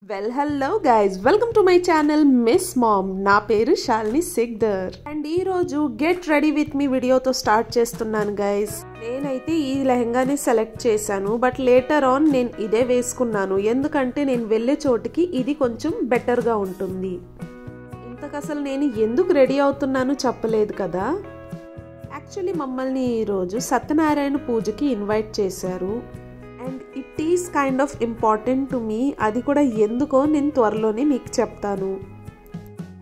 Well, hello guys, welcome to my channel Miss Mom. నా పేరు Shalini సిగ్దర్ and ఈ రోజు గెట్ రెడీ విత్ మీ వీడియోతో స్టార్ట్ చేస్తున్నాను గైస్. నేనైతే ఈ లెహంగాని సెలెక్ట్ చేశాను, బట్ లేటర్ ఆన్ నేను ఇదే వేసుకున్నాను ఎందుకంటే నేను వెళ్ళే చోటికి ఇది కొంచెం బెటర్గా ఉంటుంది. ఇంతకు అసలు నేను ఎందుకు రెడీ అవుతున్నాను చెప్పలేదు కదా. యాక్చువల్లీ మమ్మల్ని ఈరోజు సత్యనారాయణ పూజకి ఇన్వైట్ చేశారు and it is kind of important to me. అది కూడా ఎందుకో నేను త్వరలోనే మీకు చెప్తాను.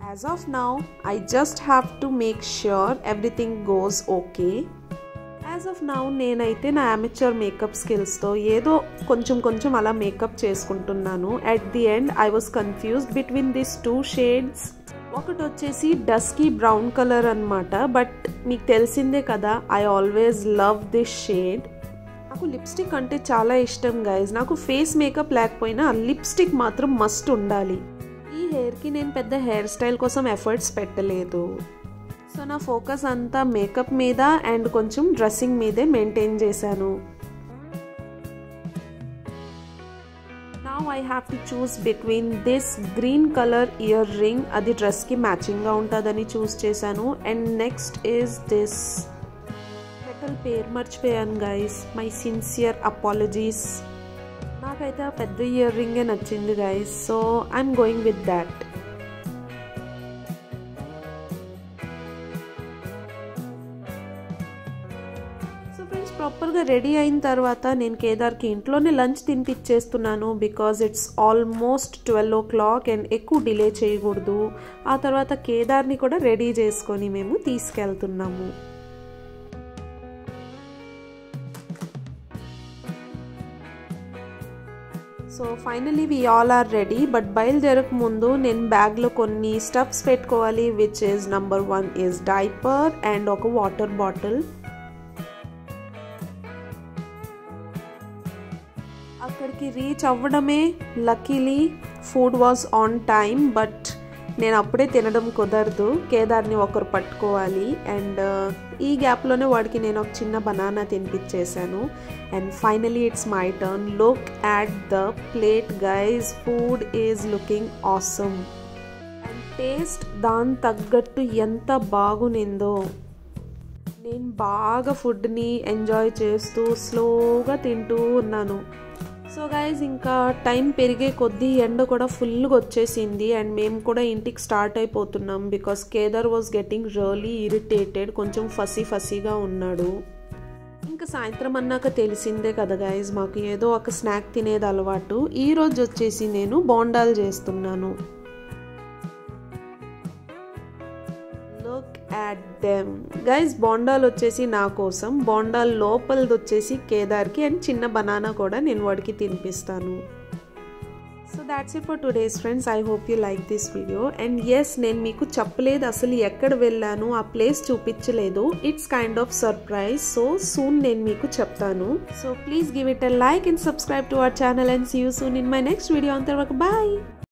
As of now I just have to make sure everything goes okay. As of now నేనైతే నా అమెచ్యూర్ మేకప్ స్కిల్స్తో ఏదో కొంచెం అలా మేకప్ చేసుకుంటున్నాను. At the end I was confused between this two shades. ఒకటి వచ్చేసి డస్కీ బ్రౌన్ కలర్ అనమాట, but మీకు తెలిసిందే కదా I always love this shade. నాకు లిప్స్టిక్ అంటే చాలా ఇష్టం గైజ్. నాకు ఫేస్ మేకప్ లేకపోయినా లిప్స్టిక్ మాత్రం మస్ట్ ఉండాలి. ఈ హెయిర్కి నేను పెద్ద హెయిర్ స్టైల్ కోసం ఎఫర్ట్స్ పెట్టలేదు. సో నా ఫోకస్ అంతా మేకప్ మీద అండ్ కొంచెం డ్రెస్సింగ్ మీదే మెయింటైన్ చేశాను. Now I have to choose between this green colour ear ring, అది డ్రెస్కి మ్యాచింగ్గా ఉంటుందని చూస్ చేశాను. అండ్ నెక్స్ట్ ఈజ్ దిస్ పేరు మర్చిపోయాను గైస్, మై సిన్సియర్ అపాలజీస్. నాకైతే ఆ పెద్ద ఇయర్ రింగే నచ్చింది guys, so I'm going with that. So friends, ప్రాపర్గా రెడీ అయిన తర్వాత నేను కేదార్కి ఇంట్లోనే లంచ్ తినిపించేస్తున్నాను because it's almost 12 o'clock and ఎక్కువ డిలే చేయకూడదు. ఆ తర్వాత కేదార్ని కూడా రెడీ చేసుకొని మేము తీసుకెళ్తున్నాము. So finally we all are ready. But బయలుదేరక ముందు నేను బ్యాగ్లో కొన్ని స్టఫ్స్ పెట్టుకోవాలి, which is number 1 is diaper and ఒక వాటర్ బాటిల్. అక్కడికి రీచ్ అవ్వడమే luckily food was on time, but నేను అప్పుడే తినడం కుదరదు. కేదార్ని ఒకరు పట్టుకోవాలి అండ్ ఈ గ్యాప్లోనే వాడికి నేను ఒక చిన్న బనానా తినిపించేశాను. And finally it's my turn. Look at the plate guys, food is looking awesome and taste దాని తగ్గట్టు ఎంత బాగునిందో. నేను బాగా ఫుడ్ని ఎంజాయ్ చేస్తూ స్లోగా తింటూ ఉన్నాను. సో గైజ్, ఇంకా టైం పెరిగే కొద్దీ ఎండ కూడా ఫుల్గా వచ్చేసింది అండ్ మేము కూడా ఇంటికి స్టార్ట్ అయిపోతున్నాం because Kedar was getting really irritated, కొంచెం ఫసీగా ఉన్నాడు. ఇంకా సాయంత్రం అన్నాక తెలిసిందే కదా గైజ్, మాకు ఏదో ఒక స్నాక్ తినేది అలవాటు. ఈరోజు వచ్చేసి నేను బోండాలు చేస్తున్నాను. Look at them guys. బోండాలు వచ్చేసి నా కోసం, బోండాలు లోపలది వచ్చేసి కేదార్కి అండ్ చిన్న బనానా కూడా నేను వాడికి తినిపిస్తాను. So that's it for today's friends. I hope you like this video. And yes, నేను మీకు చెప్పలేదు అసలు ఎక్కడ వెళ్ళాను, ఆ ప్లేస్ చూపించలేదు. It's kind of surprise. So soon నేను మీకు చెప్తాను. So please give it a like and subscribe to our channel and see you soon in my next video. అంతవరకు బాయ్.